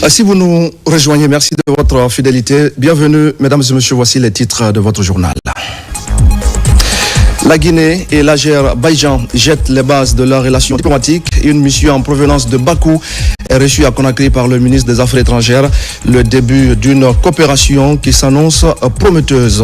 Si vous nous rejoignez, merci de votre fidélité. Bienvenue, mesdames et messieurs, voici les titres de votre journal. La Guinée et l'Azerbaïdjan jettent les bases de leurs relations diplomatiques. Une mission en provenance de Bakou est reçue à Conakry par le ministre des Affaires étrangères. Le début d'une coopération qui s'annonce prometteuse.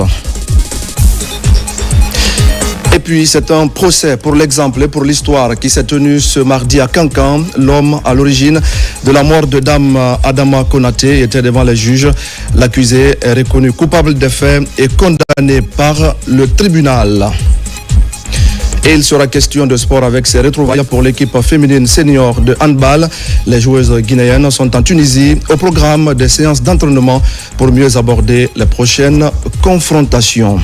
Et puis, c'est un procès pour l'exemple et pour l'histoire qui s'est tenu ce mardi à Kankan. L'homme à l'origine de la mort de Dame Adama Konaté était devant les juges. L'accusé est reconnu coupable des faits et condamné par le tribunal. Et il sera question de sport avec ses retrouvailles pour l'équipe féminine senior de handball. Les joueuses guinéennes sont en Tunisie au programme des séances d'entraînement pour mieux aborder les prochaines confrontations.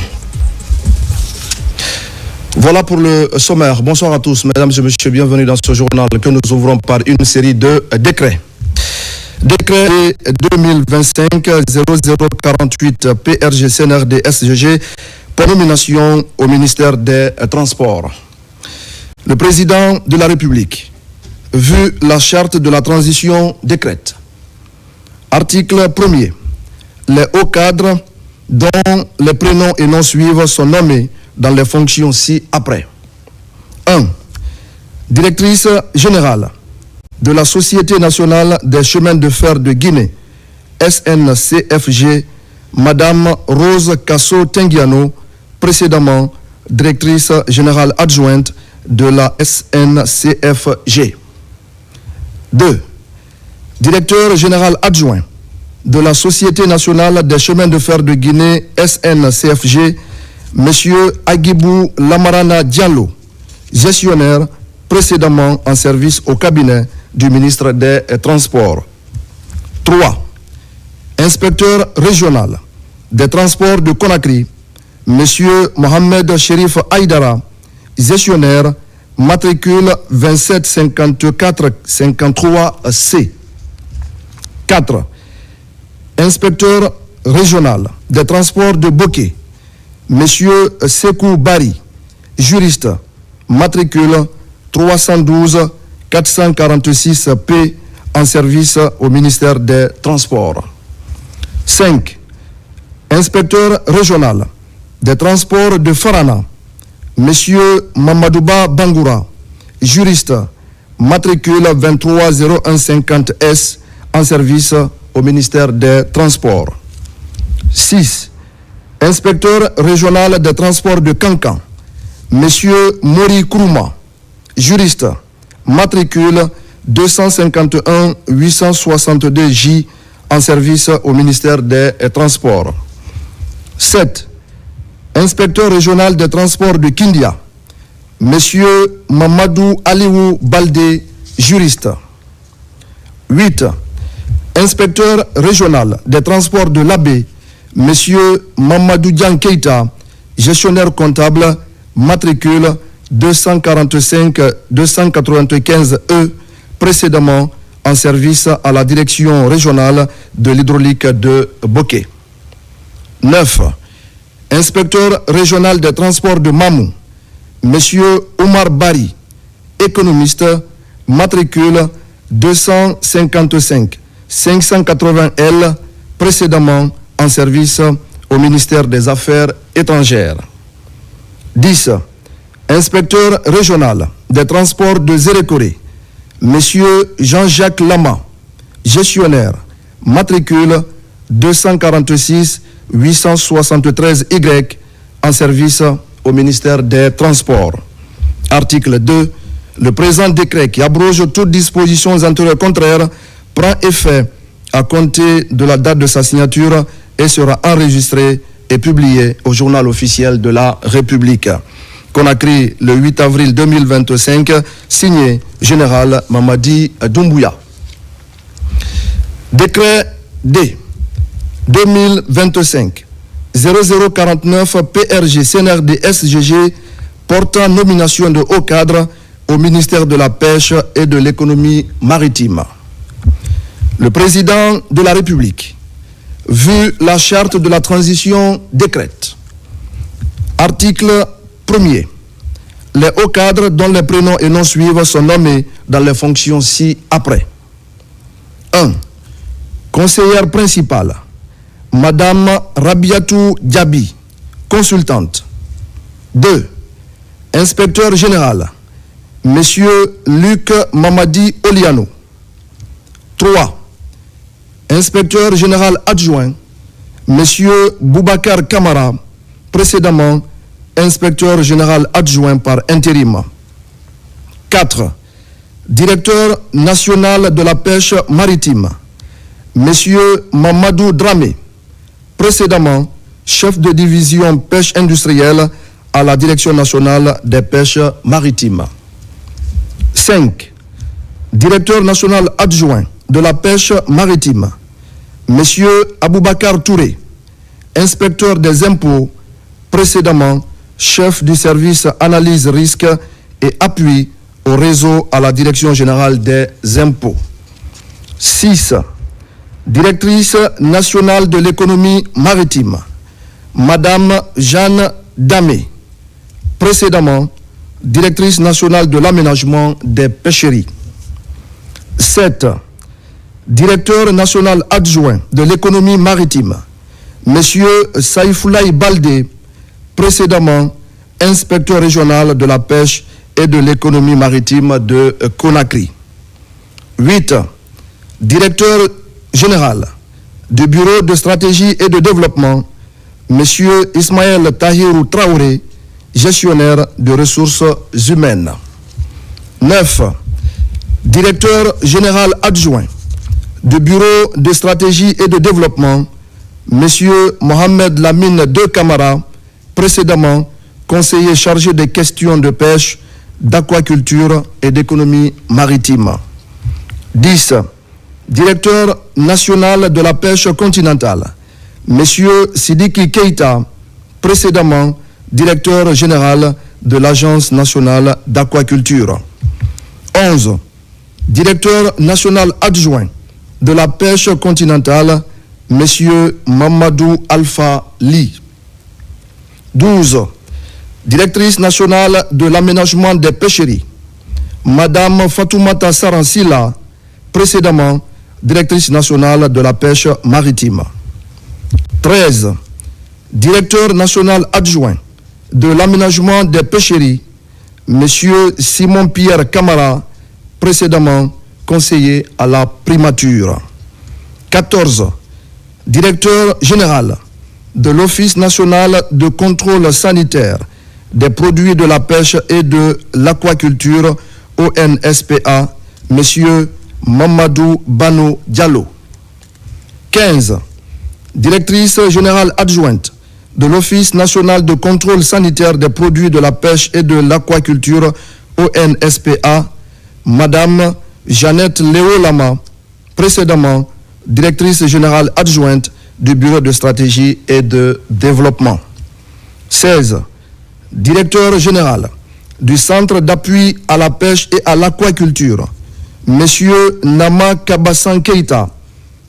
Voilà pour le sommaire. Bonsoir à tous, mesdames et messieurs. Bienvenue dans ce journal que nous ouvrons par une série de décrets. Décret 2025-0048 PRG CNRD SGG pour nomination au ministère des Transports. Le président de la République, vu la charte de la transition décrète. Article 1er. Les hauts cadres dont les prénoms et noms suivent sont nommés dans les fonctions ci-après. 1. Directrice générale de la Société nationale des chemins de fer de Guinée, SNCFG, Madame Rose Kasso Tengiano, précédemment directrice générale adjointe de la SNCFG. 2. Directeur général adjoint de la Société nationale des chemins de fer de Guinée, SNCFG, Monsieur Agibou Lamarana Diallo, gestionnaire précédemment en service au cabinet du ministre des Transports. 3. Inspecteur régional des transports de Conakry, Monsieur Mohamed Sherif Aïdara, gestionnaire, matricule 2754-53C. 4. Inspecteur régional des transports de Boké, Monsieur Sekou Bari, juriste, matricule 312-446P en service au ministère des Transports. 5. Inspecteur régional des transports de Farana, Monsieur Mamadouba Bangoura, juriste, matricule 230150S en service au ministère des Transports. 6. Inspecteur régional des transports de Kankan, Monsieur Mori Kourouma, juriste, matricule 251-862J en service au ministère des Transports. 7. Inspecteur régional des transports de Kindia, Monsieur Mamadou Aliou Baldé, juriste. 8. Inspecteur régional des transports de l'Abbé, Monsieur Mamadou Dian Keita, gestionnaire comptable, matricule 245-295E, précédemment en service à la direction régionale de l'hydraulique de Boké. 9. Inspecteur régional des transports de Mamou, Monsieur Omar Bari, économiste, matricule 255-580L, précédemment en service au ministère des Affaires étrangères. 10. Inspecteur régional des transports de Zérékoré, Monsieur Jean-Jacques Lama, gestionnaire, matricule 246-873Y en service au ministère des Transports. Article 2. Le présent décret qui abroge toutes dispositions antérieures contraires prend effet à compter de la date de sa signature et sera enregistré et publié au journal officiel de la République. Conakry, le 8 avril 2025, signé Général Mamadi Doumbouya. Décret D 2025-0049 PRG CNRD SGG portant nomination de haut cadre au ministère de la Pêche et de l'économie maritime. Le président de la République, vu la charte de la transition décrète. Article 1er. Les hauts cadres dont les prénoms et noms suivent sont nommés dans les fonctions ci-après. 1. Conseillère principale, Madame Rabiatou Diaby, consultante. 2. Inspecteur général, Monsieur Luc Mamadi Oliano. 3. Inspecteur général adjoint, Monsieur Boubacar Kamara, précédemment inspecteur général adjoint par intérim. 4. Directeur national de la pêche maritime, Monsieur Mamadou Dramé, précédemment chef de division pêche industrielle à la Direction nationale des pêches maritimes. 5. Directeur national adjoint de la pêche maritime, Monsieur Aboubakar Touré, inspecteur des impôts, précédemment chef du service analyse risque et appui au réseau à la Direction générale des impôts. 6. Directrice nationale de l'économie maritime, Madame Jeanne Damé, précédemment directrice nationale de l'aménagement des pêcheries. 7. Directeur national adjoint de l'économie maritime, Monsieur Saïfoulaï Baldé, précédemment inspecteur régional de la pêche et de l'économie maritime de Conakry. 8. Directeur général du Bureau de stratégie et de développement, Monsieur Ismaël Tahirou Traoré, gestionnaire de ressources humaines. 9. Directeur général adjoint du Bureau de stratégie et de développement, Monsieur Mohamed Lamine De Camara, précédemment conseiller chargé des questions de pêche, d'aquaculture et d'économie maritime. 10. Directeur national de la pêche continentale, Monsieur Sidiki Keita, précédemment directeur général de l'Agence nationale d'aquaculture. 11. Directeur national adjoint de la pêche continentale, Monsieur Mamadou Alpha Li. 12. Directrice nationale de l'aménagement des pêcheries, Madame Fatoumata Saransila, précédemment directrice nationale de la pêche maritime. 13. Directeur national adjoint de l'aménagement des pêcheries, Monsieur Simon-Pierre Camara, précédemment conseiller à la primature. 14. Directeur général de l'Office national de contrôle sanitaire des produits de la pêche et de l'aquaculture, ONSPA, Monsieur Mamadou Bano Diallo. 15. Directrice générale adjointe de l'Office national de contrôle sanitaire des produits de la pêche et de l'aquaculture, ONSPA, Madame Jeannette Léo Lama, précédemment directrice générale adjointe du Bureau de stratégie et de développement. 16. Directeur général du Centre d'appui à la pêche et à l'aquaculture, Monsieur Nama Kabassan Keita,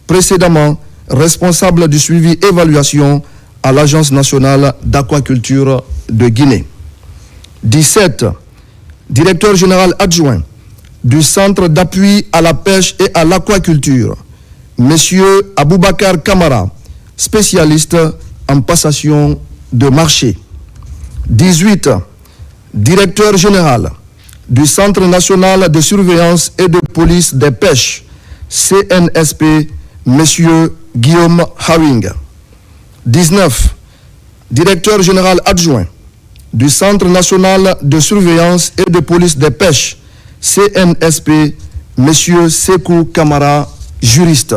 précédemment responsable du suivi évaluation à l'Agence nationale d'aquaculture de Guinée. 17. Directeur général adjoint du Centre d'appui à la pêche et à l'aquaculture, Monsieur Aboubakar Kamara, spécialiste en passation de marché. 18. Directeur général du Centre national de surveillance et de police des pêches, CNSP, Monsieur Guillaume Hawing. 19. Directeur général adjoint du Centre national de surveillance et de police des pêches, CNSP, Monsieur Sekou Kamara, juriste.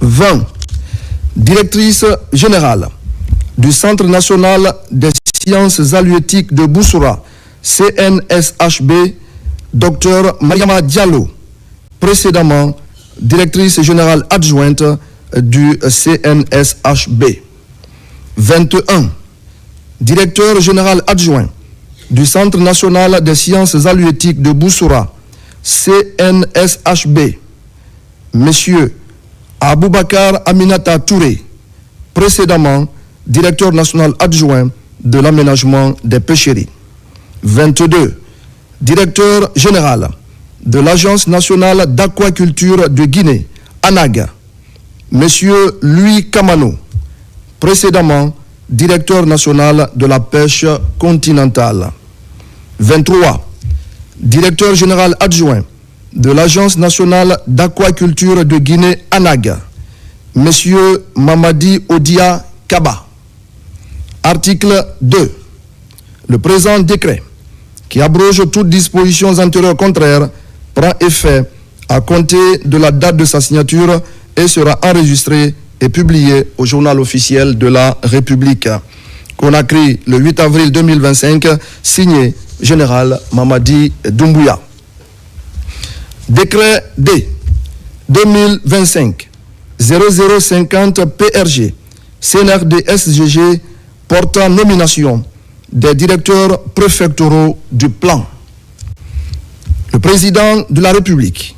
20. Directrice générale du Centre national des sciences halieutiques de Boussoura, CNSHB, Dr Mariama Diallo, précédemment directrice générale adjointe du CNSHB. 21. Directeur général adjoint du Centre national des sciences halieutiques de Boussoura, CNSHB, Monsieur Aboubakar Aminata Touré, précédemment directeur national adjoint de l'aménagement des pêcheries. 22. Directeur général de l'Agence nationale d'aquaculture de Guinée ANAG, M. Louis Kamano, précédemment directeur national de la pêche continentale. 23. Directeur général adjoint de l'Agence nationale d'aquaculture de Guinée, ANAG, M. Mamadi Odia Kaba. Article 2. Le présent décret, qui abroge toutes dispositions antérieures contraires, prend effet à compter de la date de sa signature et sera enregistré et publié au journal officiel de la République. Conakry, le 8 avril 2025, signé Général Mamadi Doumbouya. Décret D 2025-0050 PRG CNRD SGG portant nomination des directeurs préfectoraux du plan. Le président de la République,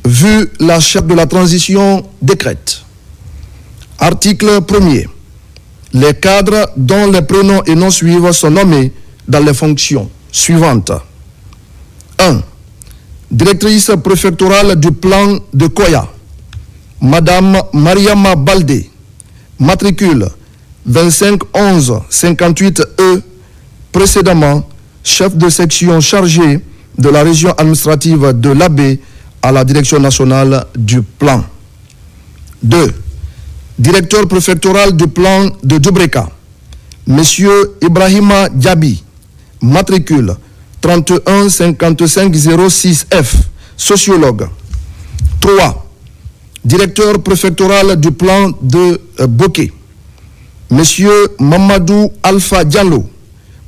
vu la charte de la transition, décrète. Article 1er. Les cadres dont les prénoms et noms suivants sont nommés dans les fonctions suivantes. 1. Directrice préfectorale du plan de Koya, Madame Mariama Baldé, matricule 2511-58E, précédemment chef de section chargé de la région administrative de l'Abbé à la direction nationale du plan. 2. Directeur préfectoral du plan de Djubreka, M. Ibrahima Diaby, matricule 315506F, sociologue. 3. Directeur préfectoral du plan de Boké, M. Mamadou Alpha Diallo,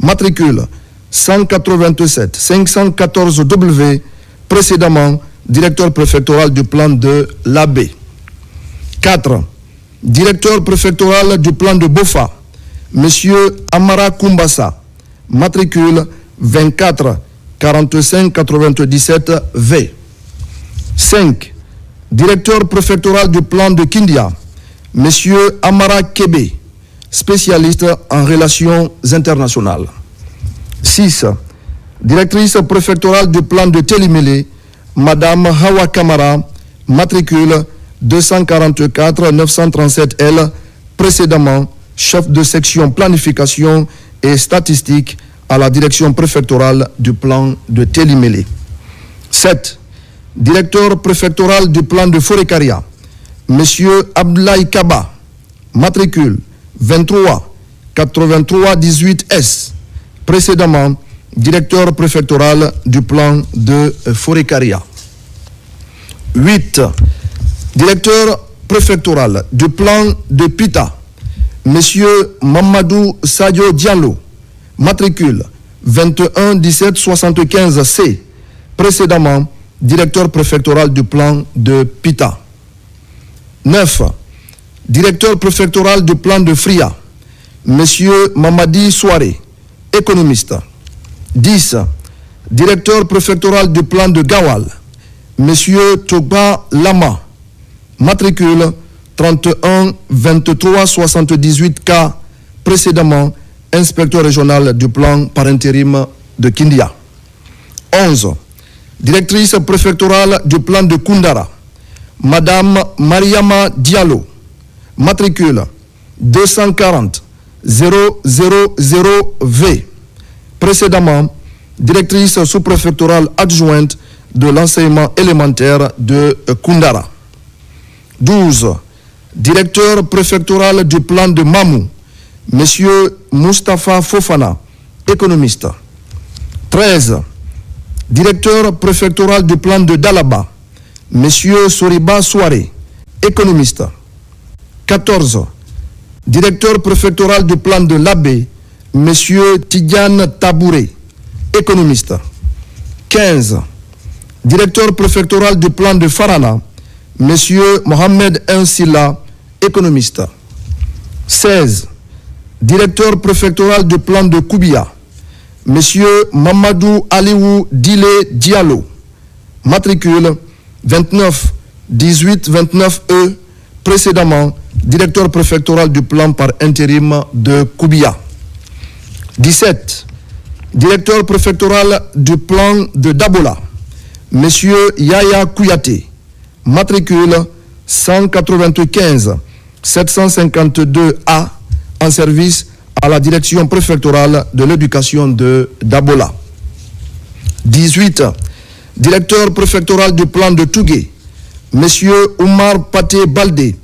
matricule 187-514W, précédemment directeur préfectoral du plan de l'Abbé. 4. Directeur préfectoral du plan de Bofa, M. Amara Kumbassa, matricule 24-45-97V. 5. Directeur préfectoral du plan de Kindia, M. Amara Kebe, spécialiste en relations internationales. 6. Directrice préfectorale du plan de Télimélé, Madame Hawa Kamara, matricule 244-937L, précédemment chef de section planification et statistique à la direction préfectorale du plan de Télimélé. 7. Directeur préfectoral du plan de Forekaria, M. Abdoulaye Kaba, matricule 23-83-18S, précédemment directeur préfectoral du plan de Forekaria. 8. Directeur préfectoral du plan de Pita, M. Mamadou Sadio Diallo, matricule 21-17-75C, précédemment directeur préfectoral du plan de Pita. 9. Directeur préfectoral du plan de Fria, M. Mamadi Souaré, économiste. 10. Directeur préfectoral du plan de Gawal, M. Togba Lama, matricule 31-23-78K, précédemment inspecteur régional du plan par intérim de Kindia. 11. Directrice préfectorale du plan de Koundara, Madame Mariama Diallo, matricule 240-000V, précédemment directrice sous-préfectorale adjointe de l'enseignement élémentaire de Koundara. 12. Directeur préfectoral du plan de Mamou, M. Moustapha Fofana, économiste. 13. Directeur préfectoral du plan de Dalaba, M. Soriba Souaré, économiste. 14. Directeur préfectoral du plan de l'Abbé, M. Tidiane Tabouré, économiste. 15. Directeur préfectoral du plan de Farana, M. Mohamed Nsila, économiste. 16. Directeur préfectoral du plan de Koubia, M. Mamadou Aliou Dile Diallo, matricule 29-18-29E, précédemment directeur préfectoral du plan par intérim de Koubia. 17. Directeur préfectoral du plan de Dabola, M. Yaya Kouyaté, matricule 195 752A en service à la direction préfectorale de l'éducation de Dabola. 18. Directeur préfectoral du plan de Tougué, M. Oumar Paté Baldé,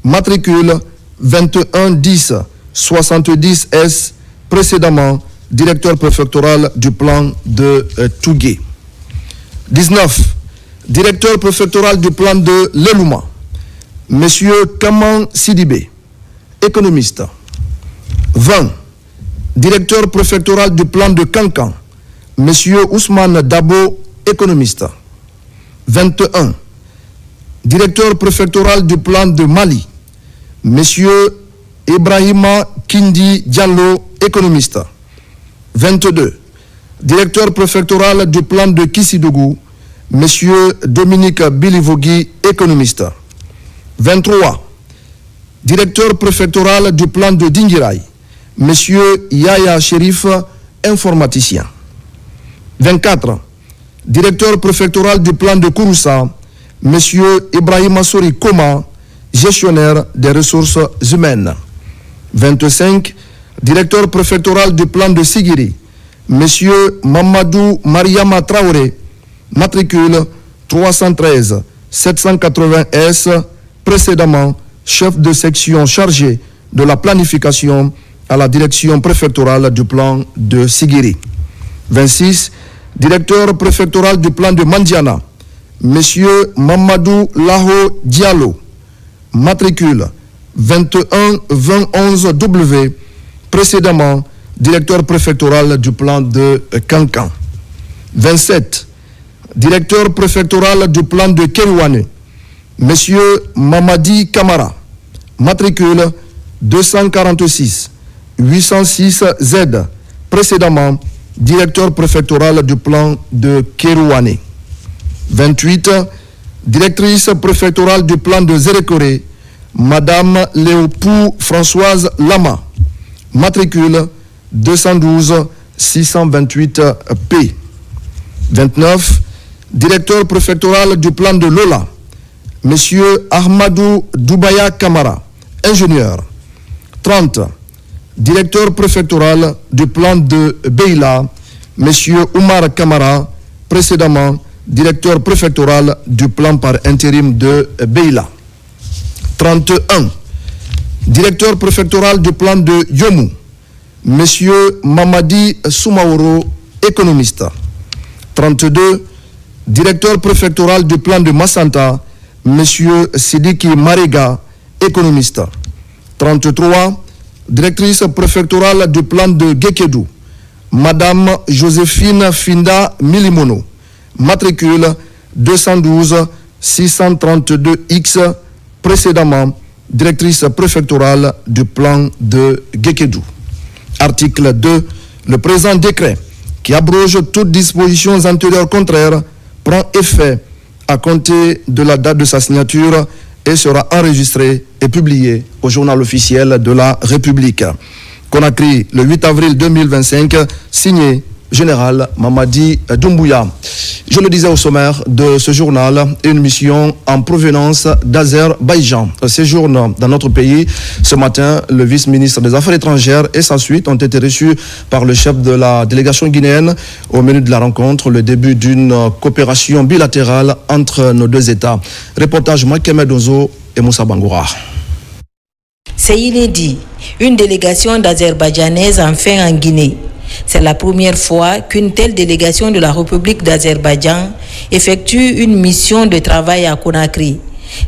matricule 2110 70 S, précédemment directeur préfectoral du plan de Tougué. 19. Directeur préfectoral du plan de Lelouma, M. Kaman Sidibé, économiste. 20. Directeur préfectoral du plan de Kankan, M. Ousmane Dabo, économiste. 21. Directeur préfectoral du plan de Mali, M. Ibrahima Kindi Diallo, économiste. 22. Directeur préfectoral du plan de Kissidougou, M. Dominique Bilivogui, économiste. 23. Directeur préfectoral du plan de Dingirai, M. Yaya Sherif, informaticien. 24. Directeur préfectoral du plan de Kouroussa, M. Ibrahima Sori Koma, gestionnaire des ressources humaines. 25. Directeur préfectoral du plan de Sigiri, M. Mamadou Mariama Traoré, matricule 313 780 S, précédemment chef de section chargé de la planification à la direction préfectorale du plan de Sigiri. 26. Directeur préfectoral du plan de Mandiana, M. Mamadou Laho Diallo, matricule 21 2011 W, précédemment directeur préfectoral du plan de Kankan. 27. Directeur préfectoral du plan de Kerouane, M. Mamadi Kamara, matricule 246 806 Z, précédemment directeur préfectoral du plan de Kerouane. 28. Directrice préfectorale du plan de Zérékoré, Madame Léopou Françoise Lama, matricule 212 628 P. 29. Directeur préfectoral du plan de Lola, M. Ahmadou Doubaya Kamara, ingénieur. 30. Directeur préfectoral du plan de Beila, M. Oumar Kamara, précédemment directeur préfectoral du plan par intérim de Beila. 31. Directeur préfectoral du plan de Yomou, M. Mamadi Soumaoro, économiste. 32. Directeur préfectoral du plan de Massanta, M. Sidiki Marega, économiste. 33. Directrice préfectorale du plan de Gekedou, Madame Joséphine Finda Milimono, matricule 212 632 X, précédemment directrice préfectorale du plan de Gekedou. Article 2. Le présent décret, qui abroge toutes dispositions antérieures contraires, prend effet à compter de la date de sa signature et sera enregistré et publié au journal officiel de la République. Conakry, le 8 avril 2025, signé Général Mamadi Doumbouya. Je le disais au sommaire de ce journal, une mission en provenance d'Azerbaïdjan séjourne dans notre pays. Ce matin, le vice-ministre des Affaires étrangères et sa suite ont été reçus par le chef de la délégation guinéenne. Au menu de la rencontre, le début d'une coopération bilatérale entre nos deux États. Reportage Makemed Ozo et Moussa Bangoura. C'est inédit. Une délégation d'Azerbaïdjanaises enfin en Guinée. C'est la première fois qu'une telle délégation de la République d'Azerbaïdjan effectue une mission de travail à Conakry.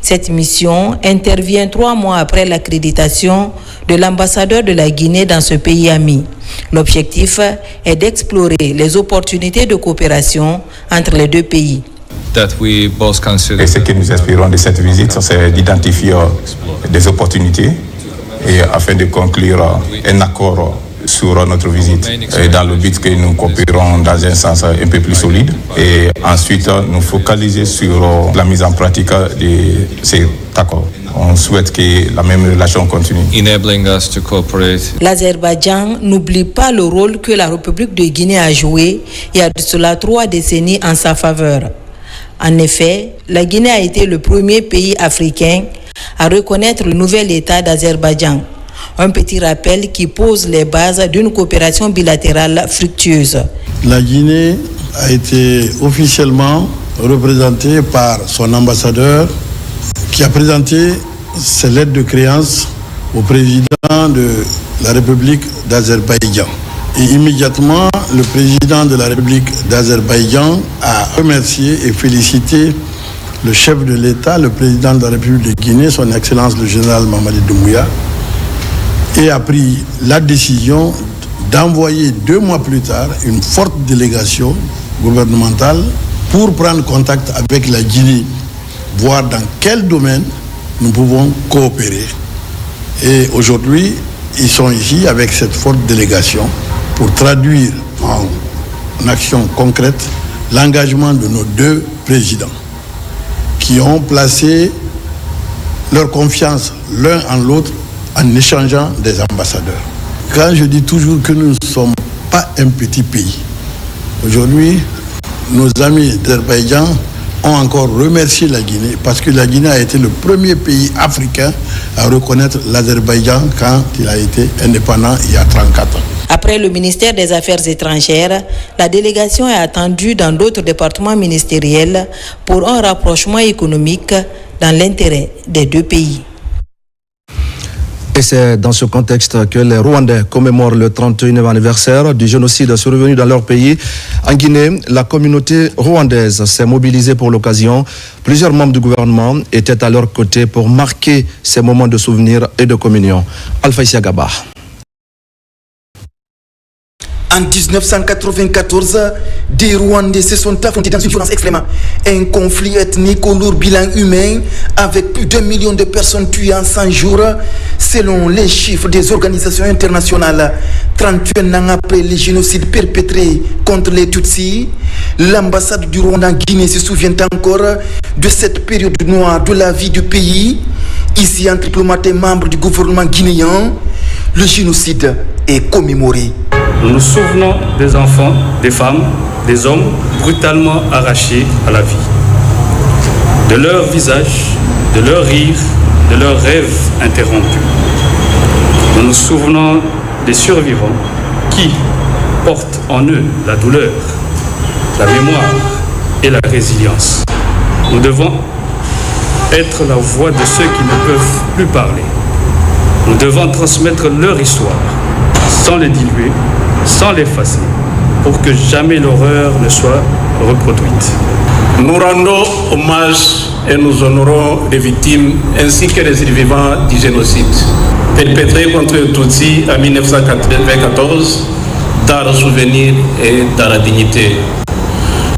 Cette mission intervient 3 mois après l'accréditation de l'ambassadeur de la Guinée dans ce pays ami. L'objectif est d'explorer les opportunités de coopération entre les deux pays. Et ce que nous espérons de cette visite, c'est d'identifier des opportunités et afin de conclure un accord sur notre visite, et dans le but que nous coopérons dans un sens un peu plus solide et ensuite nous focaliser sur la mise en pratique de cet accord. On souhaite que la même relation continue. L'Azerbaïdjan n'oublie pas le rôle que la République de Guinée a joué il y a de cela 3 décennies en sa faveur. En effet, la Guinée a été le premier pays africain à reconnaître le nouvel État d'Azerbaïdjan. Un petit rappel qui pose les bases d'une coopération bilatérale fructueuse. La Guinée a été officiellement représentée par son ambassadeur qui a présenté ses lettres de créance au président de la République d'Azerbaïdjan. Et immédiatement, le président de la République d'Azerbaïdjan a remercié et félicité le chef de l'État, le président de la République de Guinée, son Excellence le général Mamadi Doumbouya, et a pris la décision d'envoyer 2 mois plus tard une forte délégation gouvernementale pour prendre contact avec la Guinée, voir dans quel domaine nous pouvons coopérer. Et aujourd'hui, ils sont ici avec cette forte délégation pour traduire en action concrète l'engagement de nos 2 présidents qui ont placé leur confiance l'un en l'autre en échangeant des ambassadeurs. Quand je dis toujours que nous ne sommes pas un petit pays, aujourd'hui, nos amis d'Azerbaïdjan ont encore remercié la Guinée parce que la Guinée a été le premier pays africain à reconnaître l'Azerbaïdjan quand il a été indépendant il y a 34 ans. Après le ministère des Affaires étrangères, la délégation est attendue dans d'autres départements ministériels pour un rapprochement économique dans l'intérêt des 2 pays. Et c'est dans ce contexte que les Rwandais commémorent le 31e anniversaire du génocide survenu dans leur pays. En Guinée, la communauté rwandaise s'est mobilisée pour l'occasion. Plusieurs membres du gouvernement étaient à leur côté pour marquer ces moments de souvenir et de communion. Alpha Isiagaba. En 1994, des Rwandais se sont affrontés dans une violence extrême. Un conflit ethnique au lourd bilan humain avec plus d'1 million de personnes tuées en 100 jours, selon les chiffres des organisations internationales. 31 ans après les génocides perpétrés contre les Tutsis, l'ambassade du Rwanda en Guinée se souvient encore de cette période noire de la vie du pays. Ici, entre diplomates et membres du gouvernement guinéen, le génocide est commémoré. Nous nous souvenons des enfants, des femmes, des hommes brutalement arrachés à la vie. De leurs visages, de leurs rires, de leurs rêves interrompus. Nous nous souvenons des survivants qui portent en eux la douleur, la mémoire et la résilience. Nous devons être la voix de ceux qui ne peuvent plus parler. Nous devons transmettre leur histoire sans les diluer, sans l'effacer, pour que jamais l'horreur ne soit reproduite. Nous rendons hommage et nous honorons les victimes ainsi que les survivants du génocide perpétré contre les Tutsis en 1994 dans le souvenir et dans la dignité.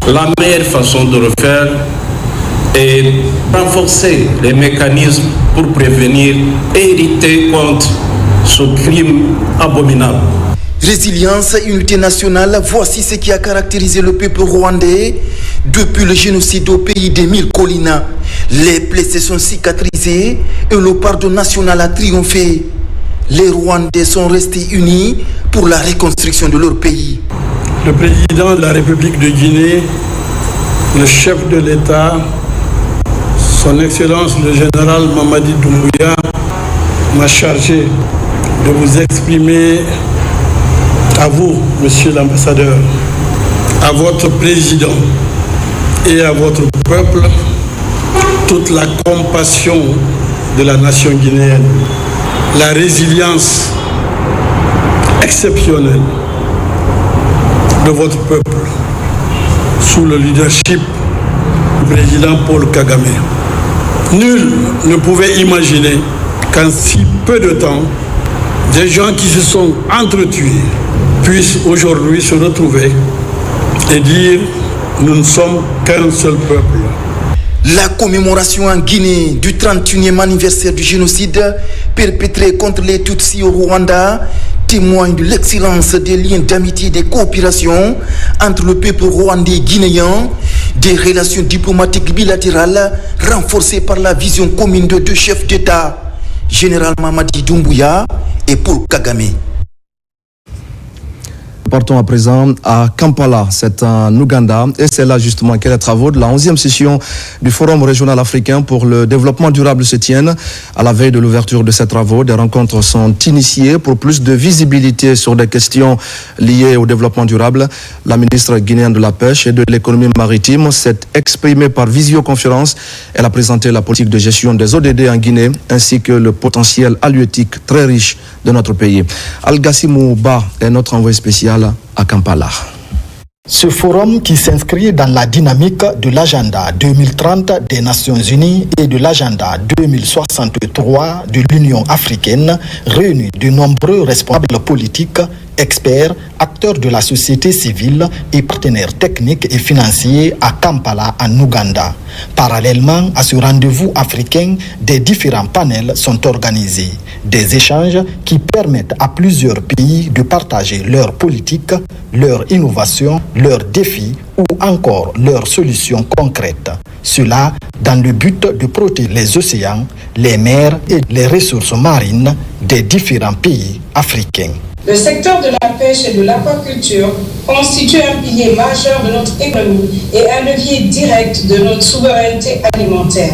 La meilleure façon de le faire est renforcer les mécanismes pour prévenir et lutter contre ce crime abominable. Résilience et unité nationale, voici ce qui a caractérisé le peuple rwandais depuis le génocide au pays des 1000 collines. Les plaies se sont cicatrisées et le pardon national a triomphé. Les Rwandais sont restés unis pour la reconstruction de leur pays. Le président de la République de Guinée, le chef de l'État, son Excellence le général Mamadi Doumbouya m'a chargé de vous exprimer à vous, monsieur l'ambassadeur, à votre président et à votre peuple, toute la compassion de la nation guinéenne, la résilience exceptionnelle de votre peuple sous le leadership du président Paul Kagame. Nul ne pouvait imaginer qu'en si peu de temps, des gens qui se sont entretués puissent aujourd'hui se retrouver et dire « nous ne sommes qu'un seul peuple ». La commémoration en Guinée du 31e anniversaire du génocide perpétré contre les Tutsis au Rwanda témoigne de l'excellence des liens d'amitié et de coopération entre le peuple rwandais et guinéen, des relations diplomatiques bilatérales renforcées par la vision commune de 2 chefs d'État, Général Mamadi Doumbouya et Paul Kagame. Partons à présent à Kampala, c'est en Ouganda, et c'est là justement que les travaux de la 11e session du Forum régional africain pour le développement durable se tiennent. À la veille de l'ouverture de ces travaux, des rencontres sont initiées pour plus de visibilité sur des questions liées au développement durable. La ministre guinéenne de la Pêche et de l'économie maritime s'est exprimée par visioconférence. Elle a présenté la politique de gestion des ODD en Guinée, ainsi que le potentiel halieutique très riche de notre pays. Al-Gassimou Ba est notre envoyé spécial à Kampala. Ce forum qui s'inscrit dans la dynamique de l'agenda 2030 des Nations Unies et de l'agenda 2063 de l'Union africaine réunit de nombreux responsables politiques, experts, acteurs de la société civile et partenaires techniques et financiers à Kampala, en Ouganda. Parallèlement à ce rendez-vous africain, des différents panels sont organisés. Des échanges qui permettent à plusieurs pays de partager leurs politiques, leurs innovations, leurs défis ou encore leurs solutions concrètes. Cela dans le but de protéger les océans, les mers et les ressources marines des différents pays africains. Le secteur de la pêche et de l'aquaculture constitue un pilier majeur de notre économie et un levier direct de notre souveraineté alimentaire.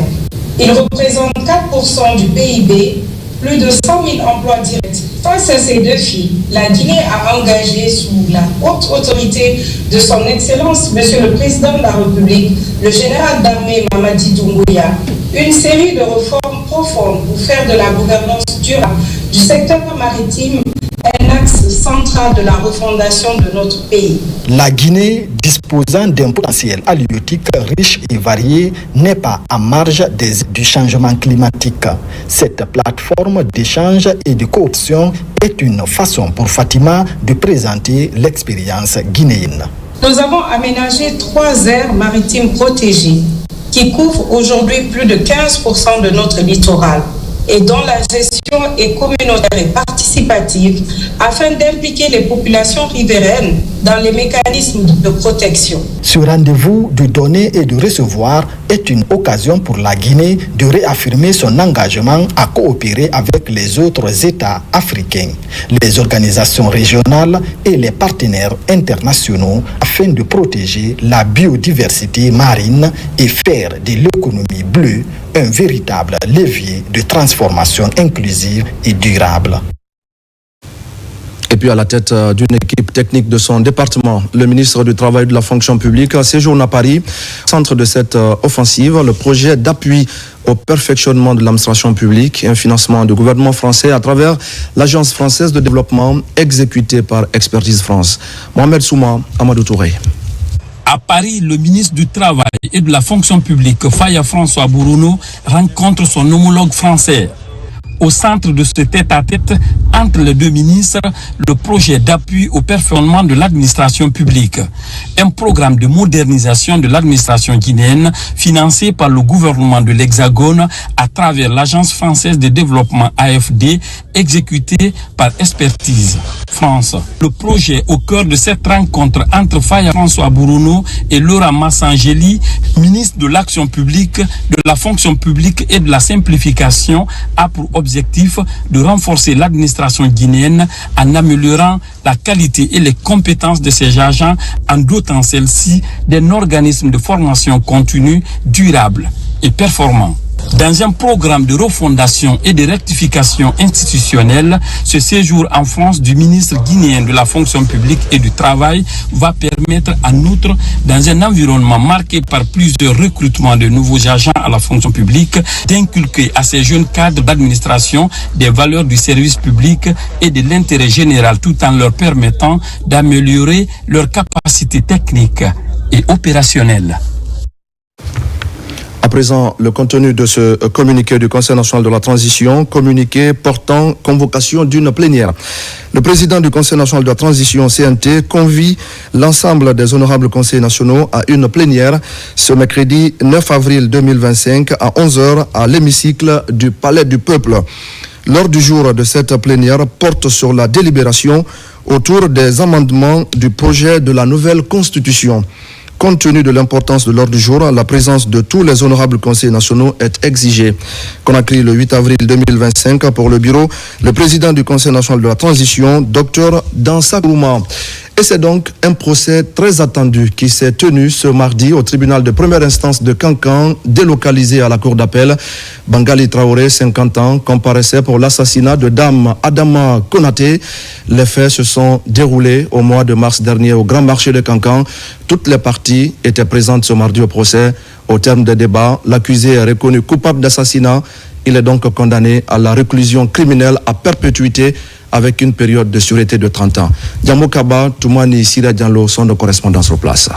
Il représente 4% du PIB, plus de 100 000 emplois directs. Face à ces défis, la Guinée a engagé sous la haute autorité de son Excellence, Monsieur le Président de la République, le général d'armée Mamadi Doumbouya, une série de réformes profondes pour faire de la gouvernance durable du secteur maritime un axe central de la refondation de notre pays. La Guinée, disposant d'un potentiel halieutique riche et varié, n'est pas en marge du changement climatique. Cette plateforme d'échange et de coopération est une façon pour Fatima de présenter l'expérience guinéenne. Nous avons aménagé 3 aires maritimes protégées qui couvrent aujourd'hui plus de 15% de notre littoral et dont la gestion est communautaire et participative afin d'impliquer les populations riveraines dans les mécanismes de protection. Ce rendez-vous de donner et de recevoir est une occasion pour la Guinée de réaffirmer son engagement à coopérer avec les autres États africains, les organisations régionales et les partenaires internationaux afin de protéger la biodiversité marine et faire de l'économie bleue un véritable levier de transformation inclusive et durable. Et puis à la tête d'une équipe technique de son département, le ministre du Travail et de la Fonction publique séjourne à Paris. Centre de cette offensive, le projet d'appui au perfectionnement de l'administration publique et un financement du gouvernement français à travers l'Agence française de développement exécutée par Expertise France. Mohamed Souma, Amadou Touré. À Paris, le ministre du Travail et de la Fonction publique, Faya François Bourounou, rencontre son homologue français. Au centre de ce tête-à-tête entre les deux ministres, le projet d'appui au perfectionnement de l'administration publique. Un programme de modernisation de l'administration guinéenne financé par le gouvernement de l'Hexagone à travers l'Agence française de développement AFD exécuté par Expertise France. Le projet au cœur de cette rencontre entre Faya François Bourounou et Laura Massangeli, ministre de l'Action publique, de la Fonction publique et de la simplification, a pour objectif de renforcer l'administration guinéenne en améliorant la qualité et les compétences de ses agents en dotant celle-ci d'un organisme de formation continue, durable et performant. Dans un programme de refondation et de rectification institutionnelle, ce séjour en France du ministre guinéen de la Fonction publique et du Travail va permettre en outre, dans un environnement marqué par plusieurs recrutements de nouveaux agents à la fonction publique, d'inculquer à ces jeunes cadres d'administration des valeurs du service public et de l'intérêt général tout en leur permettant d'améliorer leurs capacités techniques et opérationnelles. À présent, le contenu de ce communiqué du Conseil national de la transition, communiqué portant convocation d'une plénière. Le président du Conseil national de la transition, CNT, convie l'ensemble des honorables conseils nationaux à une plénière ce mercredi 9 avril 2025 à 11h à l'hémicycle du Palais du Peuple. L'ordre du jour de cette plénière porte sur la délibération autour des amendements du projet de la nouvelle Constitution. Compte tenu de l'importance de l'ordre du jour, la présence de tous les honorables conseils nationaux est exigée. Conakry le 8 avril 2025 pour le bureau, le président du Conseil national de la transition, Dr Dansa Kourma. Et c'est donc un procès très attendu qui s'est tenu ce mardi au tribunal de première instance de Kankan, délocalisé à la cour d'appel. Bangali Traoré, 50 ans, comparaissait pour l'assassinat de Dame Adama Konaté. Les faits se sont déroulés au mois de mars dernier au grand marché de Kankan. Toutes les parties étaient présentes ce mardi au procès. Au terme des débats, l'accusé est reconnu coupable d'assassinat. Il est donc condamné à la réclusion criminelle à perpétuité avec une période de sûreté de 30 ans. Diamo Kaba, Toumani Sira Diallo sont de correspondance sur place.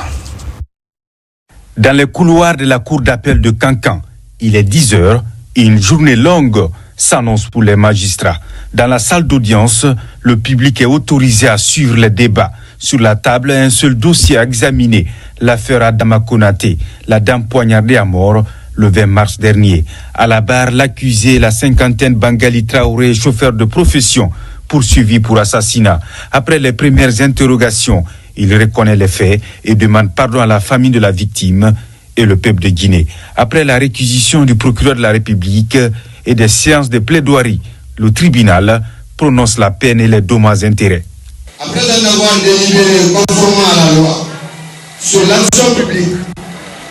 Dans les couloirs de la cour d'appel de Kankan, il est 10 heures et une journée longue s'annonce pour les magistrats. Dans la salle d'audience, le public est autorisé à suivre les débats. Sur la table, un seul dossier à examiner, l'affaire Adama Konaté, la dame poignardée à mort le 20 mars dernier. À la barre, l'accusé, la cinquantaine Bangali Traoré, chauffeur de profession, poursuivi pour assassinat. Après les premières interrogations, il reconnaît les faits et demande pardon à la famille de la victime et le peuple de Guinée. Après la réquisition du procureur de la République et des séances de plaidoirie, le tribunal prononce la peine et les dommages-intérêts. Après en avoir délibéré conformément à la loi sur l'action publique,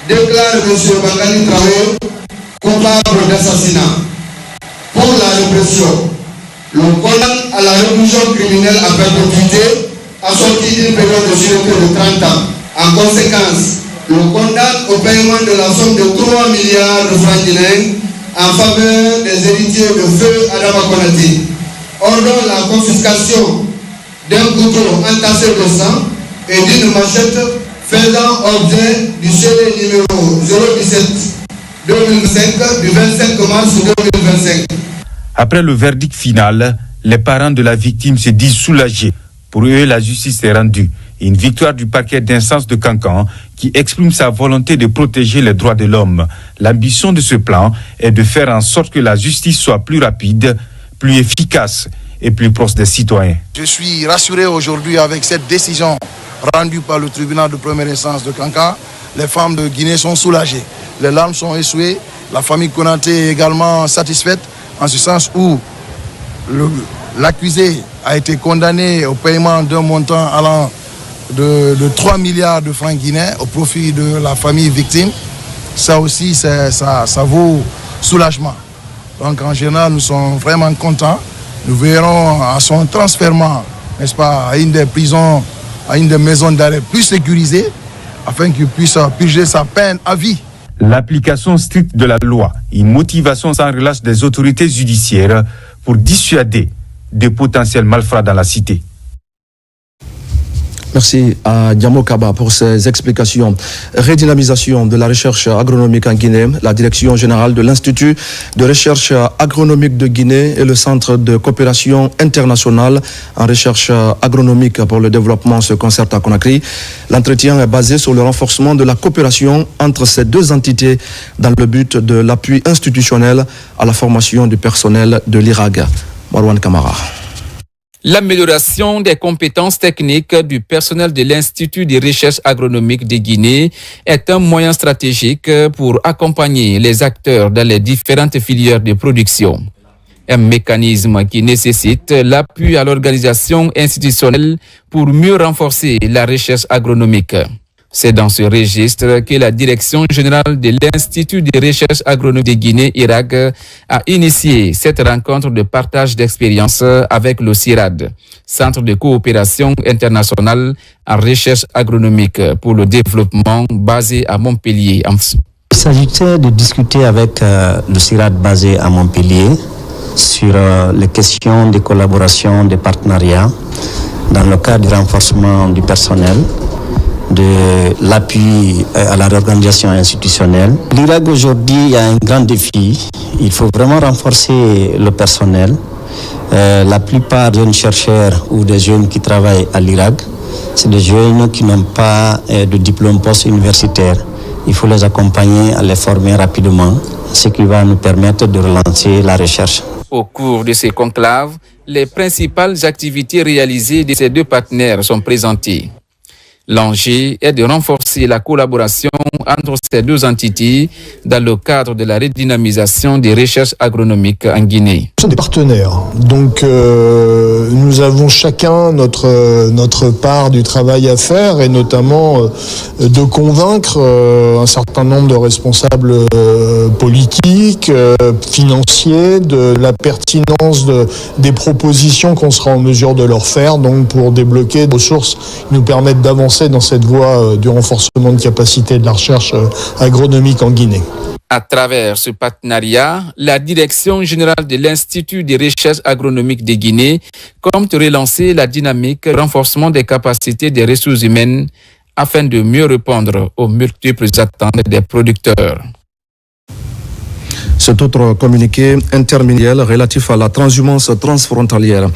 déclare M. Bangali Traoré coupable d'assassinat pour la répression. Le condamne à la réclusion criminelle à perpétuité assortie d'une période de sûreté de 30 ans. En conséquence, le condamne au paiement de la somme de 3 milliards de francs guinéens en faveur des héritiers de feu Adama Konaté. Ordonne la confiscation d'un couteau entassé de sang et d'une machette faisant objet du scellé numéro 017-2005 du 25 mars 2025. Après le verdict final, les parents de la victime se disent soulagés. Pour eux, la justice est rendue. Une victoire du parquet d'instance de Kankan qui exprime sa volonté de protéger les droits de l'homme. L'ambition de ce plan est de faire en sorte que la justice soit plus rapide, plus efficace et plus proche des citoyens. Je suis rassuré aujourd'hui avec cette décision rendue par le tribunal de première instance de Kankan. Les femmes de Guinée sont soulagées. Les larmes sont essuyées. La famille Konaté est également satisfaite, en ce sens où l'accusé a été condamné au paiement d'un montant allant de 3 milliards de francs guinéens au profit de la famille victime. Ça aussi, ça vaut soulagement. Donc en général, nous sommes vraiment contents. Nous verrons à son transfèrement, n'est-ce pas, à une des prisons, à une des maisons d'arrêt plus sécurisées, afin qu'il puisse purger sa peine à vie. L'application stricte de la loi, une motivation sans relâche des autorités judiciaires pour dissuader des potentiels malfrats dans la cité. Merci à Diamo Kaba pour ces explications. Redynamisation de la recherche agronomique en Guinée. La direction générale de l'Institut de recherche agronomique de Guinée et le Centre de coopération internationale en recherche agronomique pour le développement se concertent à Conakry. L'entretien est basé sur le renforcement de la coopération entre ces deux entités dans le but de l'appui institutionnel à la formation du personnel de l'IRAG. Marwan Kamara. L'amélioration des compétences techniques du personnel de l'Institut de recherche agronomique de Guinée est un moyen stratégique pour accompagner les acteurs dans les différentes filières de production. Un mécanisme qui nécessite l'appui à l'organisation institutionnelle pour mieux renforcer la recherche agronomique. C'est dans ce registre que la Direction générale de l'Institut de recherche agronomique de Guinée, IRAG, a initié cette rencontre de partage d'expériences avec le CIRAD, Centre de coopération internationale en recherche agronomique pour le développement basé à Montpellier. Il s'agissait de discuter avec le CIRAD basé à Montpellier sur les questions de collaboration, de partenariat dans le cadre du renforcement du personnel, de l'appui à la réorganisation institutionnelle. L'IRAG aujourd'hui a un grand défi. Il faut vraiment renforcer le personnel. La plupart des jeunes chercheurs ou des jeunes qui travaillent à l'IRAG, c'est des jeunes qui n'ont pas de diplôme post-universitaire. Il faut les accompagner à les former rapidement, ce qui va nous permettre de relancer la recherche. Au cours de ces conclaves, les principales activités réalisées de ces deux partenaires sont présentées. L'enjeu est de renforcer la collaboration entre ces deux entités dans le cadre de la redynamisation des recherches agronomiques en Guinée. Nous sommes des partenaires, donc nous nous avons chacun notre part du travail à faire, et notamment de convaincre un certain nombre de responsables politiques, financiers, de la pertinence des propositions qu'on sera en mesure de leur faire, donc pour débloquer des ressources qui nous permettent d'avancer dans cette voie du renforcement de capacité de la recherche agronomique en Guinée. À travers ce partenariat, la Direction générale de l'Institut de recherche agronomique de Guinée compte relancer la dynamique de renforcement des capacités des ressources humaines afin de mieux répondre aux multiples attentes des producteurs. Cet autre communiqué interministériel relatif à la transhumance transfrontalière.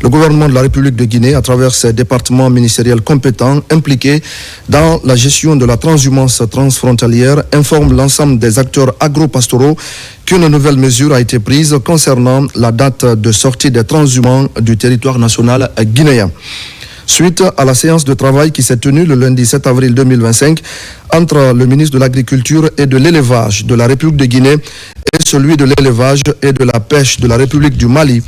Le gouvernement de la République de Guinée, à travers ses départements ministériels compétents impliqués dans la gestion de la transhumance transfrontalière, informe l'ensemble des acteurs agro-pastoraux qu'une nouvelle mesure a été prise concernant la date de sortie des transhumants du territoire national guinéen. Suite à la séance de travail qui s'est tenue le lundi 7 avril 2025 entre le ministre de l'Agriculture et de l'Élevage de la République de Guinée et celui de l'Élevage et de la Pêche de la République du Mali,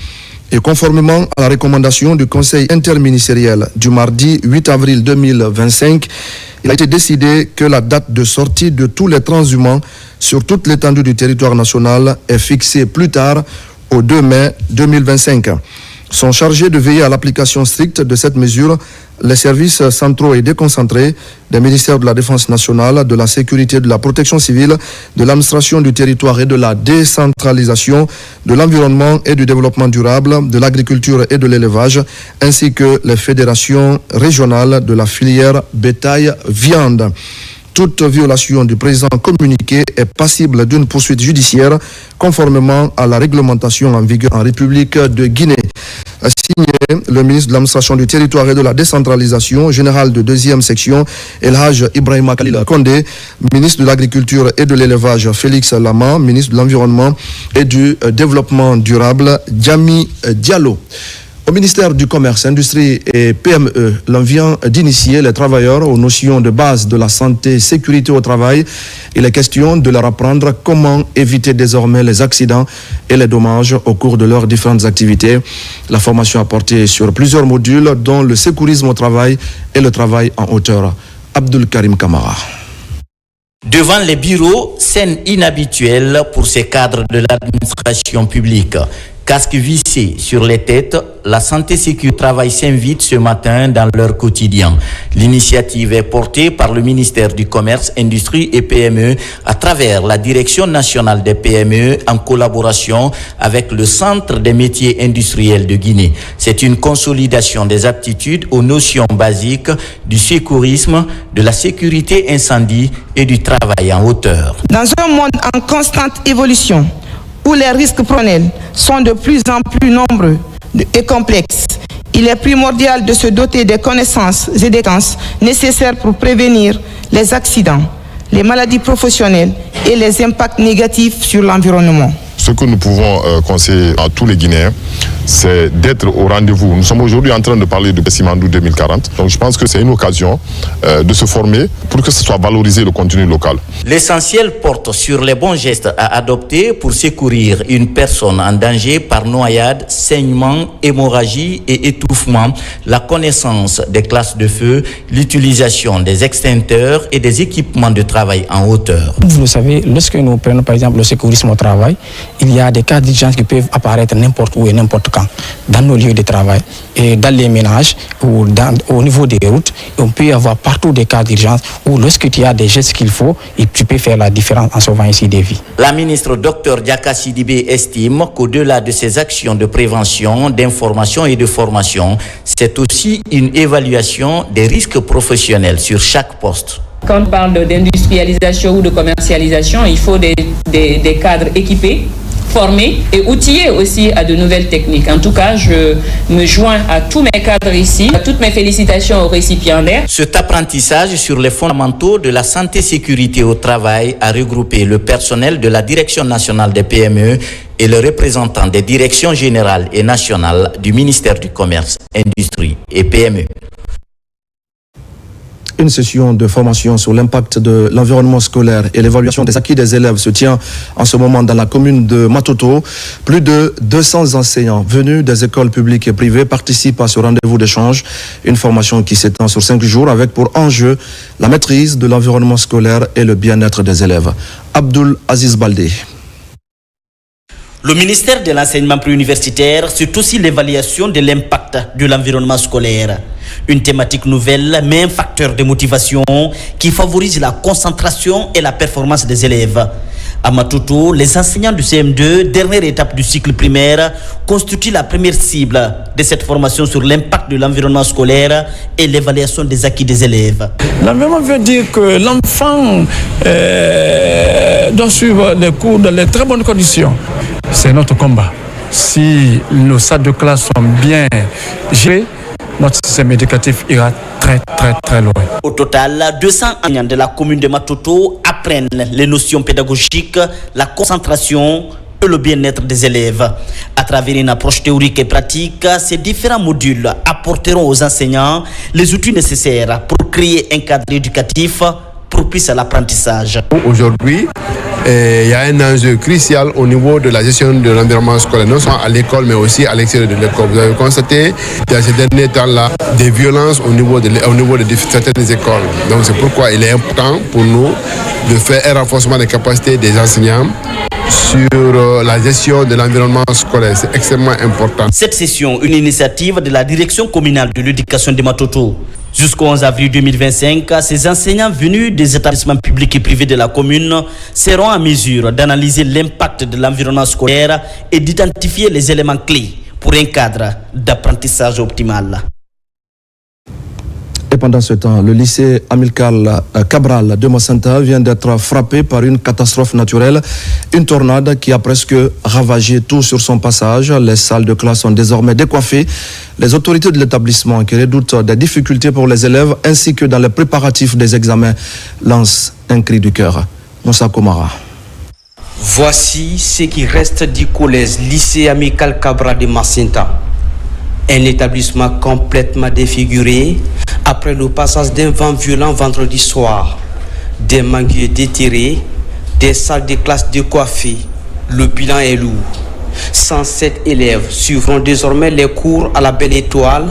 et conformément à la recommandation du Conseil interministériel du mardi 8 avril 2025, il a été décidé que la date de sortie de tous les transhumants sur toute l'étendue du territoire national est fixée plus tard au 2 mai 2025. Sont chargés de veiller à l'application stricte de cette mesure les services centraux et déconcentrés des ministères de la Défense nationale, de la Sécurité, de la Protection civile, de l'administration du territoire et de la décentralisation, de l'environnement et du développement durable, de l'agriculture et de l'élevage, ainsi que les fédérations régionales de la filière bétail-viande. Toute violation du présent communiqué est passible d'une poursuite judiciaire conformément à la réglementation en vigueur en République de Guinée. Signé le ministre de l'Administration du Territoire et de la Décentralisation, général de 2e section, El Hadj Ibrahima Khalil Condé, ministre de l'Agriculture et de l'Élevage, Félix Lama, ministre de l'Environnement et du Développement durable, Djami Diallo. Au ministère du Commerce, Industrie et PME, l'on vient d'initier les travailleurs aux notions de base de la santé et sécurité au travail. Il est question de leur apprendre comment éviter désormais les accidents et les dommages au cours de leurs différentes activités. La formation a porté sur plusieurs modules, dont le sécurisme au travail et le travail en hauteur. Abdul Karim Kamara. Devant les bureaux, scène inhabituelle pour ces cadres de l'administration publique. Casque vissé sur les têtes, la santé sécurité travail s'invite ce matin dans leur quotidien. L'initiative est portée par le ministère du Commerce, Industrie et PME à travers la Direction nationale des PME en collaboration avec le Centre des métiers industriels de Guinée. C'est une consolidation des aptitudes aux notions basiques du sécurisme, de la sécurité incendie et du travail en hauteur. Dans un monde en constante évolution, où les risques professionnels sont de plus en plus nombreux et complexes, il est primordial de se doter des connaissances et des compétences nécessaires pour prévenir les accidents, les maladies professionnelles et les impacts négatifs sur l'environnement. Ce que nous pouvons conseiller à tous les Guinéens, c'est d'être au rendez-vous. Nous sommes aujourd'hui en train de parler de Simandou 2040. Donc je pense que c'est une occasion de se former pour que ce soit valorisé le contenu local. L'essentiel porte sur les bons gestes à adopter pour secourir une personne en danger par noyade, saignement, hémorragie et étouffement, la connaissance des classes de feu, l'utilisation des extincteurs et des équipements de travail en hauteur. Vous le savez, lorsque nous prenons par exemple le secourisme au travail, il y a des cas d'urgence qui peuvent apparaître n'importe où et n'importe quand, dans nos lieux de travail et dans les ménages ou au niveau des routes. On peut y avoir partout des cas d'urgence où lorsque tu as des gestes qu'il faut, et tu peux faire la différence en sauvant ici des vies. La ministre Dr Diaka Sidibé estime qu'au-delà de ces actions de prévention, d'information et de formation, c'est aussi une évaluation des risques professionnels sur chaque poste. Quand on parle d'industrialisation ou de commercialisation, il faut des cadres équipés, formés et outillés aussi à de nouvelles techniques. En tout cas, je me joins à tous mes cadres ici, à toutes mes félicitations aux récipiendaires. Cet apprentissage sur les fondamentaux de la santé-sécurité au travail a regroupé le personnel de la Direction nationale des PME et le représentant des directions générales et nationales du ministère du Commerce, Industrie et PME. Une session de formation sur l'impact de l'environnement scolaire et l'évaluation des acquis des élèves se tient en ce moment dans la commune de Matoto. Plus de 200 enseignants venus des écoles publiques et privées participent à ce rendez-vous d'échange. Une formation qui s'étend sur 5 jours avec pour enjeu la maîtrise de l'environnement scolaire et le bien-être des élèves. Abdul Aziz Baldé. Le ministère de l'enseignement préuniversitaire, c'est aussi l'évaluation de l'impact de l'environnement scolaire. Une thématique nouvelle, mais un facteur de motivation qui favorise la concentration et la performance des élèves. À Matoto, les enseignants du CM2, dernière étape du cycle primaire, constituent la première cible de cette formation sur l'impact de l'environnement scolaire et l'évaluation des acquis des élèves. L'environnement veut dire que l'enfant doit suivre les cours dans les très bonnes conditions. C'est notre combat. Si nos salles de classe sont bien gérées, notre système éducatif ira très loin. Au total, 200 enseignants de la commune de Matoto apprennent les notions pédagogiques, la concentration et le bien-être des élèves. À travers une approche théorique et pratique, ces différents modules apporteront aux enseignants les outils nécessaires pour créer un cadre éducatif propice à l'apprentissage. Aujourd'hui, il y a un enjeu crucial au niveau de la gestion de l'environnement scolaire, non seulement à l'école, mais aussi à l'extérieur de l'école. Vous avez constaté, dans ces derniers temps-là, des violences au niveau de certaines écoles. Donc c'est pourquoi il est important pour nous de faire un renforcement des capacités des enseignants sur la gestion de l'environnement scolaire. C'est extrêmement important. Cette session, une initiative de la direction communale de l'éducation de Matoto. Jusqu'au 11 avril 2025, ces enseignants venus des établissements publics et privés de la commune seront en mesure d'analyser l'impact de l'environnement scolaire et d'identifier les éléments clés pour un cadre d'apprentissage optimal. Et pendant ce temps, le lycée Amilcar Cabral de Macenta vient d'être frappé par une catastrophe naturelle, une tornade qui a presque ravagé tout sur son passage. Les salles de classe sont désormais décoiffées. Les autorités de l'établissement, qui redoutent des difficultés pour les élèves ainsi que dans les préparatifs des examens, lancent un cri du cœur. Moussa Komara. Voici ce qui reste du collège lycée Amilcar Cabral de Macenta. Un établissement complètement défiguré après le passage d'un vent violent vendredi soir. Des manguiers déterrés, des salles de classe décoiffées. Le bilan est lourd. 107 élèves suivront désormais les cours à la Belle Étoile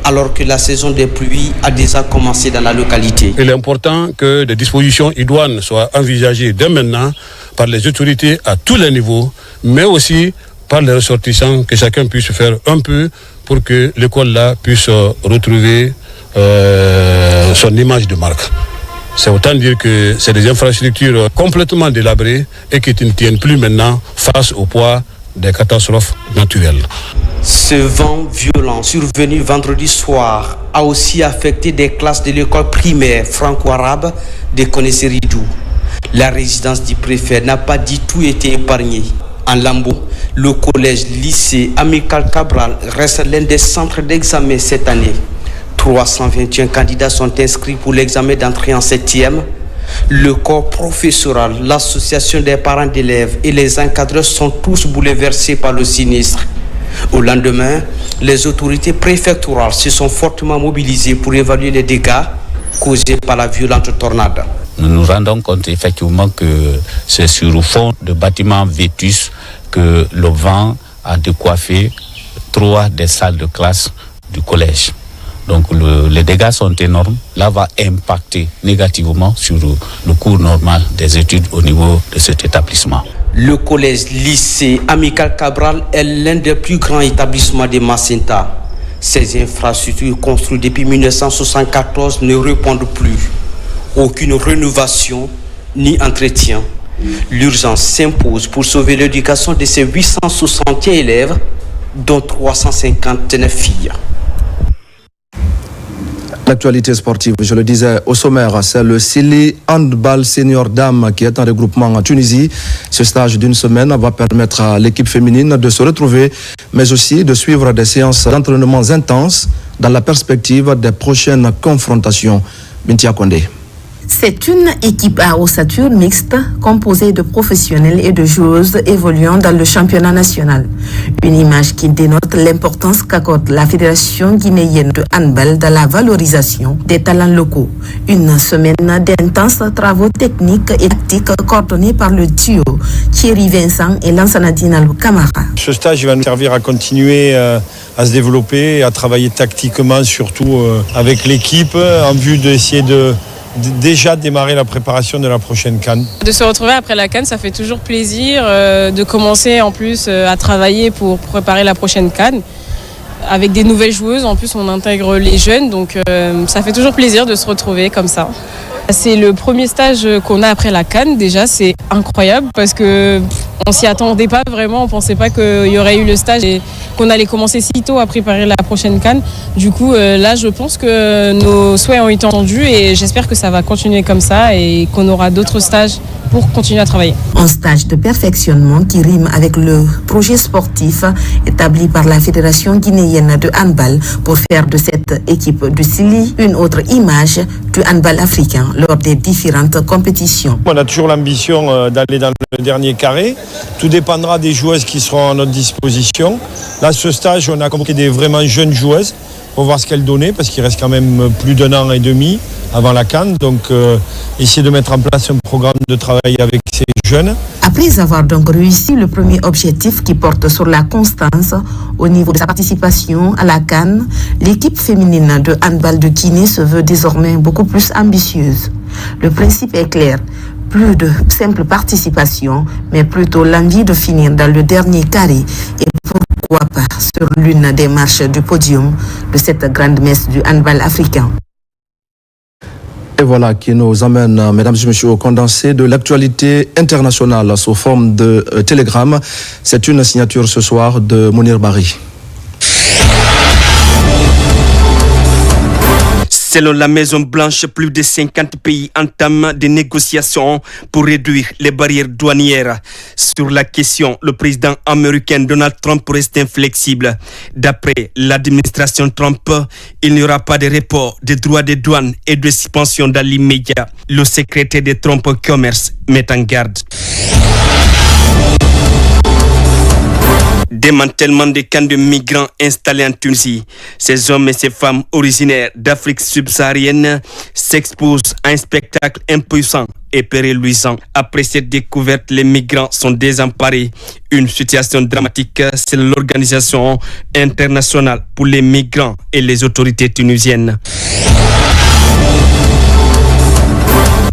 alors que la saison des pluies a déjà commencé dans la localité. Il est important que des dispositions idoines soient envisagées dès maintenant par les autorités à tous les niveaux, mais aussi par les ressortissants, que chacun puisse faire un peu pour que l'école-là puisse retrouver son image de marque. C'est autant dire que c'est des infrastructures complètement délabrées et qui ne tiennent plus maintenant face au poids des catastrophes naturelles. Ce vent violent survenu vendredi soir a aussi affecté des classes de l'école primaire franco-arabe de Konesseridou. La résidence du préfet n'a pas du tout été épargnée. En Lambo, le collège lycée Amilcar Cabral reste l'un des centres d'examen cette année. 321 candidats sont inscrits pour l'examen d'entrée en 7e. Le corps professoral, l'association des parents d'élèves et les encadreurs sont tous bouleversés par le sinistre. Au lendemain, les autorités préfectorales se sont fortement mobilisées pour évaluer les dégâts causés par la violente tornade. Nous nous rendons compte effectivement que c'est sur le fond de bâtiments vétus que le vent a décoiffé 3 des salles de classe du collège. Donc les dégâts sont énormes. Là va impacter négativement sur le cours normal des études au niveau de cet établissement. Le collège lycée Amilcar Cabral est l'un des plus grands établissements de Macenta. Ces infrastructures construites depuis 1974 ne répondent plus. Aucune rénovation ni entretien. L'urgence s'impose pour sauver l'éducation de ces 861 élèves, dont 359 filles. L'actualité sportive, je le disais au sommaire, c'est le Sili Handball Senior Dame qui est en regroupement en Tunisie. Ce stage d'une semaine va permettre à l'équipe féminine de se retrouver, mais aussi de suivre des séances d'entraînement intenses dans la perspective des prochaines confrontations. Bintia Kondé. C'est une équipe à ossature mixte composée de professionnels et de joueuses évoluant dans le championnat national. Une image qui dénote l'importance qu'accorde la Fédération guinéenne de handball dans la valorisation des talents locaux. Une semaine d'intenses travaux techniques et tactiques coordonnés par le duo Thierry Vincent et Lansana Dinalou Camara. Ce stage va nous servir à continuer à se développer, à travailler tactiquement, surtout avec l'équipe, en vue d'essayer de déjà démarrer la préparation de la prochaine CAN. De se retrouver après la CAN, ça fait toujours plaisir de commencer en plus à travailler pour préparer la prochaine CAN. Avec des nouvelles joueuses, en plus on intègre les jeunes, donc ça fait toujours plaisir de se retrouver comme ça. C'est le premier stage qu'on a après la CAN, déjà c'est incroyable parce que on s'y attendait pas vraiment, on pensait pas qu'il y aurait eu le stage et qu'on allait commencer si tôt à préparer la prochaine CAN. Du coup là je pense que nos souhaits ont été entendus et j'espère que ça va continuer comme ça et qu'on aura d'autres stages pour continuer à travailler. Un stage de perfectionnement qui rime avec le projet sportif établi par la Fédération guinéenne de handball pour faire de cette équipe du Sili une autre image du handball africain lors des différentes compétitions. On a toujours l'ambition d'aller dans le dernier carré. Tout dépendra des joueuses qui seront à notre disposition. Là, ce stage, on a convoqué des vraiment jeunes joueuses pour voir ce qu'elles donnaient, parce qu'il reste quand même plus d'un an et demi avant la CAN. Donc, essayer de mettre en place un programme de travail avec ces jeunes. Après avoir donc réussi le premier objectif qui porte sur la constance au niveau de sa participation à la CAN, l'équipe féminine de handball de Guinée se veut désormais beaucoup plus ambitieuse. Le principe est clair. Plus de simple participation, mais plutôt l'envie de finir dans le dernier carré et pourquoi pas sur l'une des marches du podium de cette grande messe du handball africain. Et voilà qui nous amène, mesdames et messieurs, au condensé de l'actualité internationale sous forme de télégramme. C'est une signature ce soir de Mounir Bari. Selon la Maison-Blanche, plus de 50 pays entament des négociations pour réduire les barrières douanières. Sur la question, le président américain Donald Trump reste inflexible. D'après l'administration Trump, il n'y aura pas de report des droits de douane et de suspension dans l'immédiat. Le secrétaire de Trump Commerce met en garde. Démantèlement des camps de migrants installés en Tunisie. Ces hommes et ces femmes originaires d'Afrique subsaharienne s'exposent à un spectacle impuissant et péréluisant. Après cette découverte, les migrants sont désemparés. Une situation dramatique, c'est l'Organisation internationale pour les migrants et les autorités tunisiennes.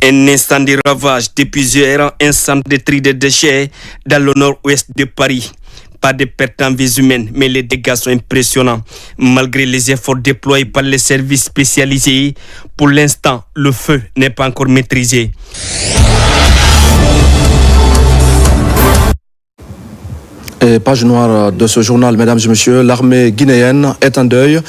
Un incendie ravage depuis hier un centre de tri de déchets dans le nord-ouest de Paris. Pas de pertes en vies humaines, mais les dégâts sont impressionnants. Malgré les efforts déployés par les services spécialisés, pour l'instant, le feu n'est pas encore maîtrisé. Et page noire de ce journal, mesdames et messieurs, l'armée guinéenne est en deuil.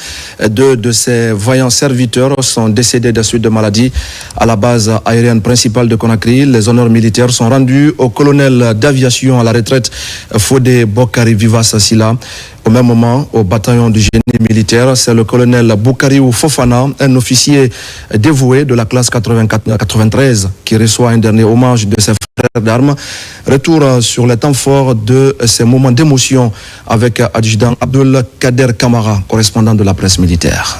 Deux de ses vaillants serviteurs sont décédés de suite de maladie à la base aérienne principale de Conakry. Les honneurs militaires sont rendus au colonel d'aviation à la retraite Fodé Bokari Vivas Sila. Au même moment, au bataillon du génie militaire, c'est le colonel Boukariou Fofana, un officier dévoué de la classe 94-93, qui reçoit un dernier hommage de ses frères d'armes. Retour sur les temps forts de ces moments d'émotion avec adjudant Abdul Kader Kamara, correspondant de la presse militaire.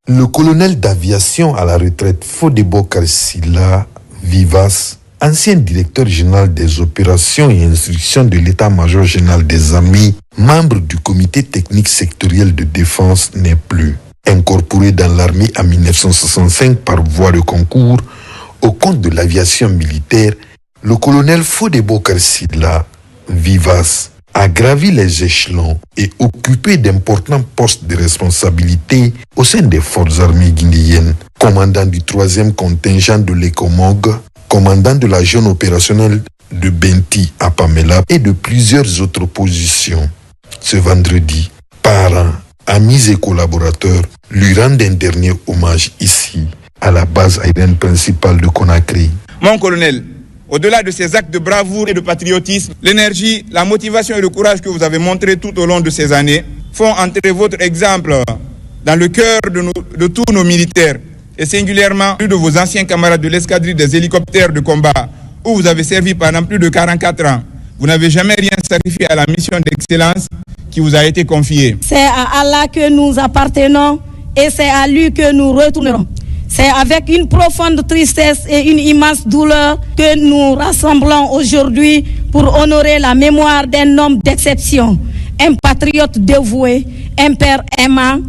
Le colonel d'aviation à la retraite Fodé Bokari Sila Vivas, ancien directeur général des opérations et instructions de l'état-major général des armées, membre du comité technique sectoriel de défense, n'est plus. Incorporé dans l'armée en 1965 par voie de concours, au compte de l'aviation militaire, le colonel Fodé Bokari Sila Vivas a gravi les échelons et occupé d'importants postes de responsabilité au sein des forces armées guinéennes, commandant du 3e contingent de l'ECOMOG, commandant de la zone opérationnelle de Benti à Pamela et de plusieurs autres positions. Ce vendredi, parents, amis et collaborateurs lui rendent un dernier hommage ici, à la base aérienne principale de Conakry. Mon colonel, au-delà de ces actes de bravoure et de patriotisme, l'énergie, la motivation et le courage que vous avez montré tout au long de ces années font entrer votre exemple dans le cœur de tous nos militaires, et singulièrement de vos anciens camarades de l'escadrille des hélicoptères de combat, où vous avez servi pendant plus de 44 ans. Vous n'avez jamais rien sacrifié à la mission d'excellence qui vous a été confiée. C'est à Allah que nous appartenons et c'est à lui que nous retournerons. C'est avec une profonde tristesse et une immense douleur que nous rassemblons aujourd'hui pour honorer la mémoire d'un homme d'exception, un patriote dévoué, un père aimant,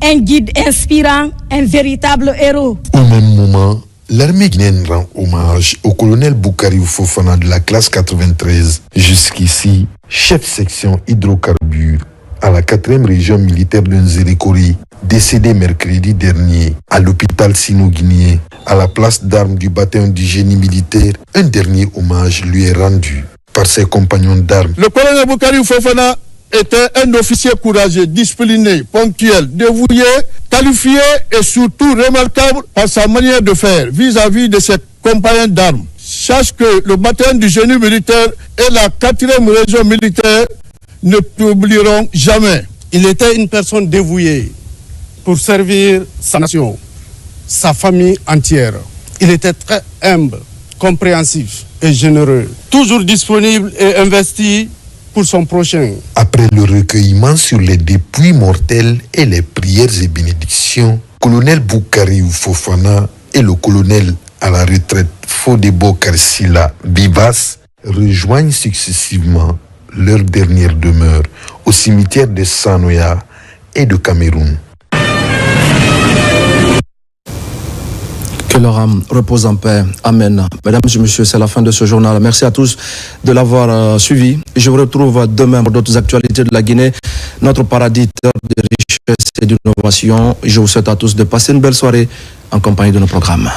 un guide inspirant, un véritable héros. Au même moment, l'armée guinéenne rend hommage au colonel Boukari Fofana de la classe 93, jusqu'ici chef section hydrocarbures à la 4e région militaire de Nzérékori, décédé mercredi dernier à l'hôpital sino-guinéen. À la place d'armes du bataillon du génie militaire, un dernier hommage lui est rendu par ses compagnons d'armes. Le colonel Boukari Fofana était un officier courageux, discipliné, ponctuel, dévoué, qualifié et surtout remarquable par sa manière de faire vis-à-vis de ses compagnons d'armes. Sache que le bataillon du génie militaire et la 4e région militaire ne t'oublieront jamais. Il était une personne dévouée pour servir sa nation, sa famille entière. Il était très humble, compréhensif et généreux, toujours disponible et investi pour son prochain. Après le recueillement sur les dépouilles mortelles et les prières et bénédictions, colonel Boukari Fofana et le colonel à la retraite Fodebo Karsila Bivas rejoignent successivement leur dernière demeure au cimetière de Sanoya et de Cameroun. Que leur âme repose en paix. Amen. Mesdames et messieurs, c'est la fin de ce journal. Merci à tous de l'avoir suivi. Je vous retrouve demain pour d'autres actualités de la Guinée, notre paradis de richesse et d'innovation. Je vous souhaite à tous de passer une belle soirée en compagnie de nos programmes.